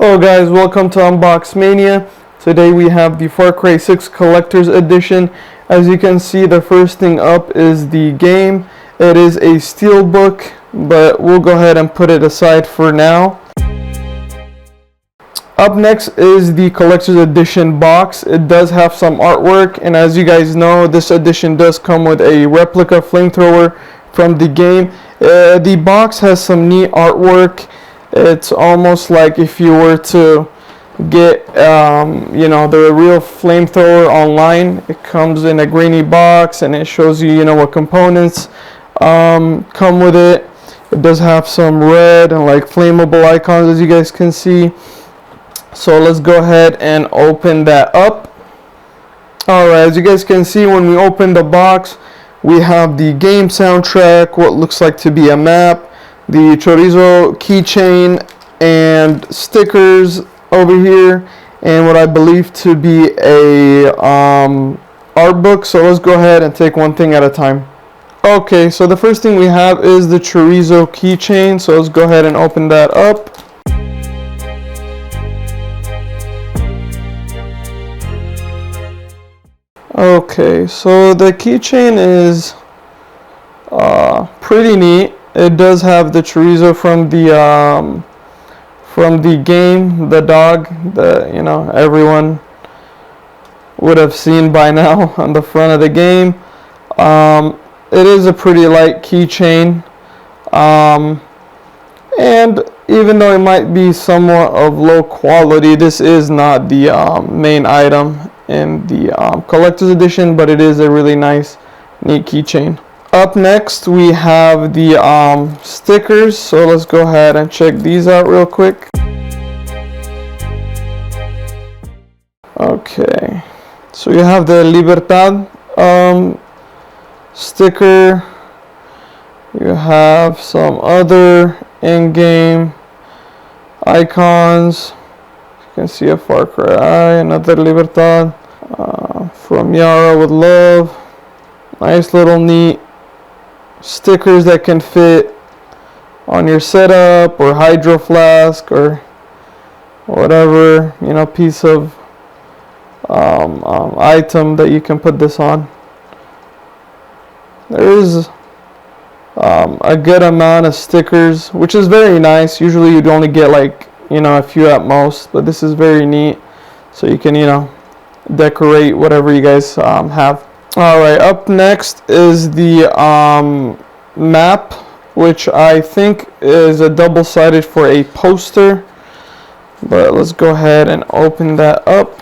Hello guys, welcome to Unbox-Mania. Today we have the Far Cry 6 Collector's Edition. As you can see, the first thing up is the game. It is a Steelbook, but we'll go ahead and put it aside for now. Up next is the Collector's Edition box. It does have some artwork, and as you guys know, this edition does come with a replica flamethrower from the game. The box has some neat artwork. It's almost like if you were to get the real flamethrower online. It comes in a grainy box and it shows you what components come with it. It does have some red and like flammable icons, as you guys can see. So let's go ahead and open that up. Alright, as you guys can see, when we open the box, we have the game soundtrack, what looks like to be a map, the Chorizo Keychain, and stickers over here, and what I believe to be a art book. So let's go ahead and take one thing at a time. Okay, so the first thing we have is the Chorizo Keychain, so let's go ahead and open that up. Okay, so the keychain is pretty neat. It does have the chorizo from the game, the dog that everyone would have seen by now on the front of the game. It is a pretty light keychain, and even though it might be somewhat of low quality, this is not the main item in the collector's edition, but it is a really nice, neat keychain. Up next we have the stickers, so let's go ahead and check these out real quick. Okay, so you have the Libertad sticker. You have some other in-game icons. You can see a Far Cry, another Libertad, from Yara with love. Nice little neat stickers that can fit on your setup or hydro flask or whatever piece of item that you can put this on. There is a good amount of stickers, which is very nice. Usually you'd only get like a few at most, but this is very neat, so you can decorate whatever you guys have. Alright, up next is the map, which I think is a double-sided for a poster, but let's go ahead and open that up.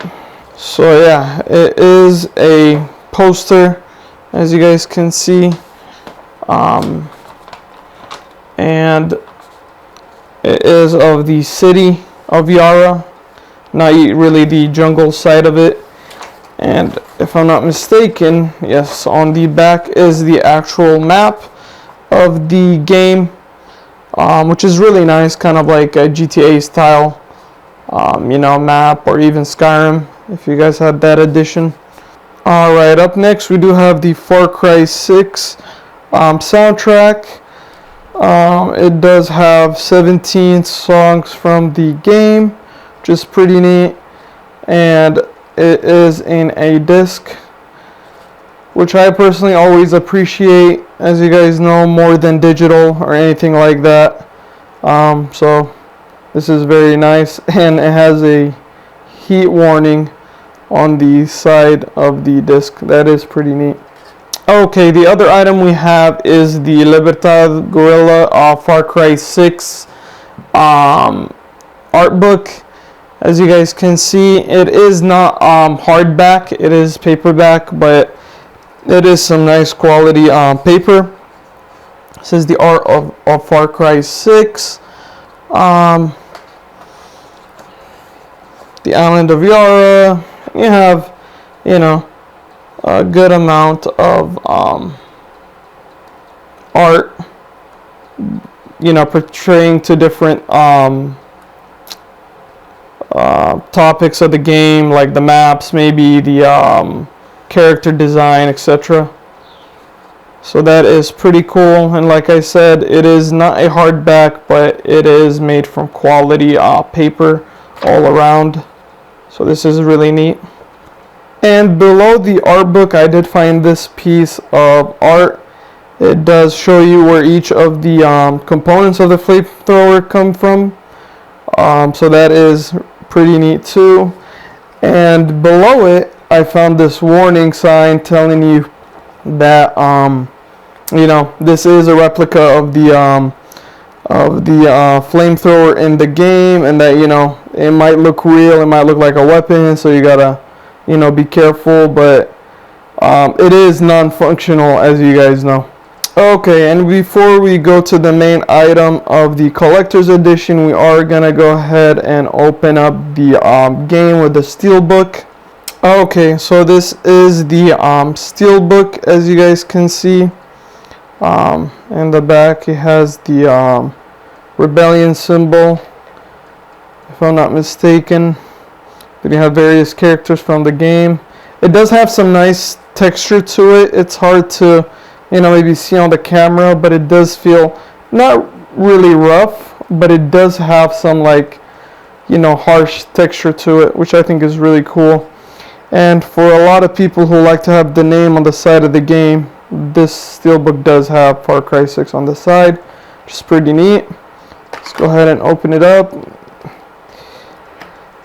So yeah, it is a poster, as you guys can see, and it is of the city of Yara, not really the jungle side of it. And if I'm not mistaken, yes, on the back is the actual map of the game, which is really nice, kind of like a GTA style, map, or even Skyrim, if you guys had that edition. Alright, up next we do have the Far Cry 6 soundtrack. It does have 17 songs from the game, which is pretty neat, and it is in a disc, which I personally always appreciate, as you guys know, more than digital or anything like that. So this is very nice, and it has a heat warning on the side of the disc. That is pretty neat. Okay, the other item we have is the Libertad Gorilla Far Cry 6 art book. As you guys can see, it is not hardback, it is paperback, but it is some nice quality paper. This is the art of Far Cry 6. The island of Yara. You have, a good amount of art, portraying to different topics of the game, like the maps, maybe the character design, etc. So that is pretty cool, and like I said, it is not a hardback, but it is made from quality paper all around. So this is really neat. And below the art book, I did find this piece of art. It does show you where each of the components of the flamethrower come from. So that is pretty neat too. And below it, I found this warning sign telling you that you know, this is a replica of the flamethrower in the game, and that, you know, it might look real, it might look like a weapon, so you gotta, you know, be careful, but it is non-functional, as you guys know. Okay, and before we go to the main item of the collector's edition, we are gonna go ahead and open up the game with the Steelbook. Okay, so this is the Steelbook, as you guys can see. In the back it has the rebellion symbol, if I'm not mistaken. Then you have various characters from the game. It does have some nice texture to it. It's hard to, you know, maybe see on the camera, but it does feel not really rough, but it does have some, like, you know, harsh texture to it, which I think is really cool. And for a lot of people who like to have the name on the side of the game, this Steelbook does have Far Cry 6 on the side, which is pretty neat. Let's go ahead and open it up.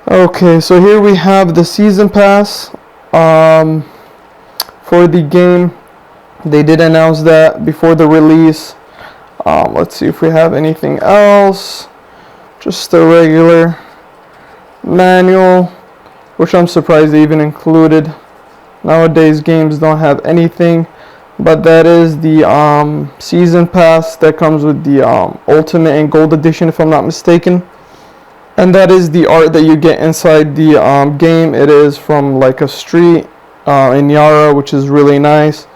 Okay, so here we have the season pass for the game. They did announce that before the release. Let's see if we have anything else. Just a regular manual, which I'm surprised they even included. Nowadays games don't have anything, but that is the season pass that comes with the Ultimate and Gold Edition, if I'm not mistaken. And that is the art that you get inside the game. It is from like a street in Yara, which is really nice.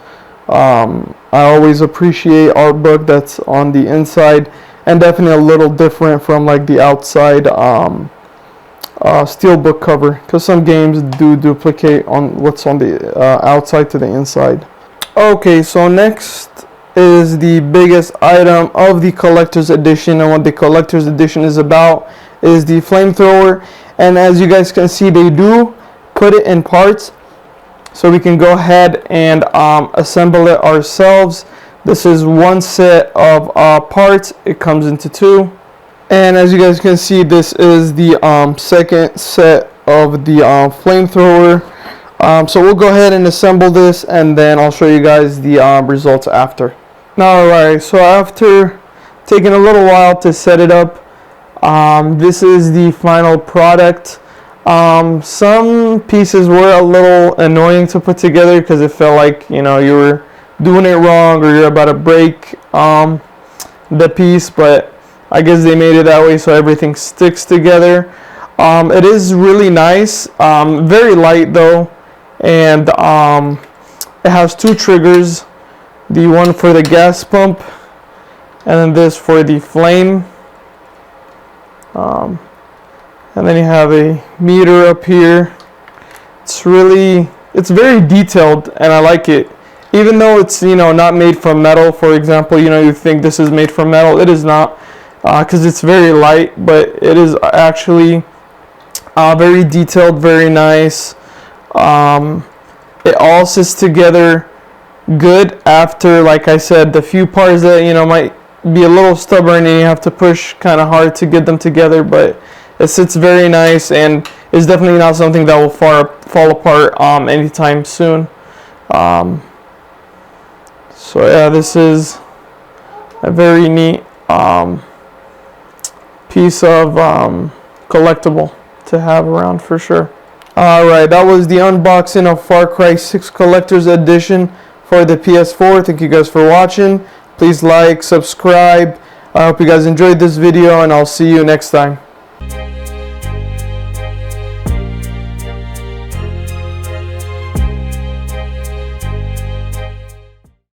I always appreciate art book that's on the inside, and definitely a little different from like the outside Steelbook cover, because some games do duplicate on what's on the outside to the inside. Okay, so next is the biggest item of the collector's edition, and what the collector's edition is about is the flamethrower. And as you guys can see, they do put it in parts, so we can go ahead and assemble it ourselves. This is one set of parts. It comes into two, and as you guys can see, this is the second set of the flamethrower. So we'll go ahead and assemble this, and then I'll show you guys the results after. Now, alright, so after taking a little while to set it up, this is the final product. Some pieces were a little annoying to put together because it felt like, you know, you were doing it wrong or you're about to break the piece, but I guess they made it that way so everything sticks together. It is really nice, very light though, and it has two triggers, the one for the gas pump and then this for the flame. And then you have a meter up here. It's very detailed, and I like it. Even though it's, you know, not made from metal, for example, you know, you think this is made from metal. It is not, because it's very light, but it is actually very detailed, very nice. It all sits together good after, like I said, the few parts that, you know, might be a little stubborn and you have to push kind of hard to get them together, but it sits very nice, and it's definitely not something that will fall apart anytime soon. So yeah, this is a very neat piece of collectible to have around for sure. Alright, that was the unboxing of Far Cry 6 Collector's Edition for the PS4. Thank you guys for watching. Please like, subscribe. I hope you guys enjoyed this video, and I'll see you next time.